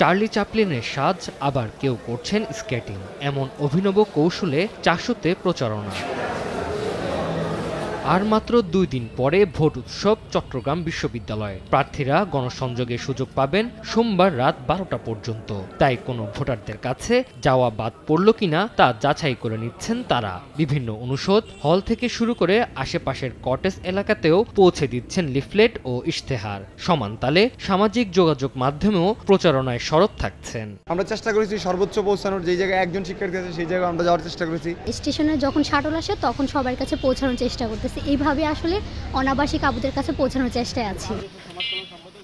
Charlie চ্যাপলিনের সাজ, আবার কেউ করছেন স্কেটিং। এমন অভিনব কৌশলে চাকসুতে প্রচারণা। আর মাত্র 2 দিন পরে ভোট উৎসব চট্টগ্রাম বিশ্ববিদ্যালয়ে। প্রার্থীরা গণসংযোগের সুযোগ পাবেন সোমবার রাত 12টা পর্যন্ত। তাই কোনো ভোটারদের কাছে যাওয়া বাদ পড়ল কিনা তা যাচাই করে নিচ্ছেন তারা। বিভিন্ন অনুষদ, হল থেকে শুরু করে আশেপাশের কটেজ এলাকাতেও পৌঁছে দিচ্ছেন লিফলেট ও ইশতেহার। সমান তালে সামাজিক যোগাযোগ মাধ্যমেও প্রচারণায় সরব থাকছেন। আমরা চেষ্টা করেছি সর্বোচ্চ পৌঁছানোর, যেই জায়গায় একজন শিক্ষার্থী আছে সেই জায়গায় আমরা যাওয়ার চেষ্টা করেছি। স্টেশনে যখন শাটল আসে তখন সবার কাছে পৌঁছানোর চেষ্টা করতেছি। এইভাবে আসলে অনাবাসিক আবুদের কাছে পৌঁছানোর চেষ্টায় আছি।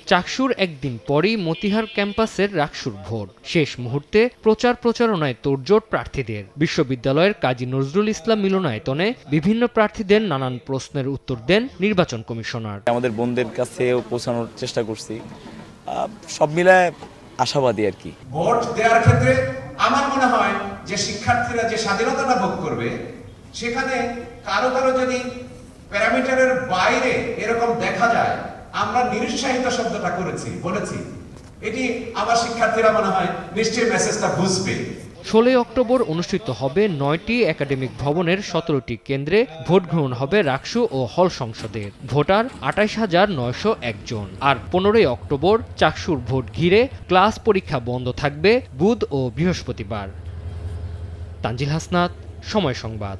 চাকসুর একদিন পরই মতিহার ক্যাম্পাসের রাকসুর ভোট। শেষ মুহূর্তে প্রচারণায় তোড়জোড় প্রার্থীদের। বিশ্ববিদ্যালয়ের কাজী নজরুল ইসলাম মিলনায়তনে বিভিন্ন প্রার্থীদের নানান প্রশ্নের উত্তর দেন নির্বাচন কমিশনার। আমাদের বোনদের কাছেও পৌঁছানোর চেষ্টা করছি, সব মিলায় আশাবাদী আর কি। ভোট দেওয়ার ক্ষেত্রে আমার মনে হয় যে শিক্ষার্থীরা যে স্বাধীনতাটা ভোগ করবে, সেখানে কারো যদি প্যারামিটারের বাইরে এরকম দেখা যায়, আমরা নিরুৎসাহিত শব্দটা বলেছি। এটি আমার শিক্ষার্থীরা মনে হয় নিশ্চয়ই মেসেজটা বুঝবে। 16 অক্টোবর অনুষ্ঠিত হবে 9টি একাডেমিক ভবনের 17টি কেন্দ্রে ভোট গ্রহণ হবে রাকসু ও হল সংসদের। ভোটার 28,901 জন। আর 15 অক্টোবর চাকসুর ভোট ঘিরে ক্লাস পরীক্ষা বন্ধ থাকবে বুধ ও বৃহস্পতিবার। তানজিল হাসনাত, সময় সংবাদ।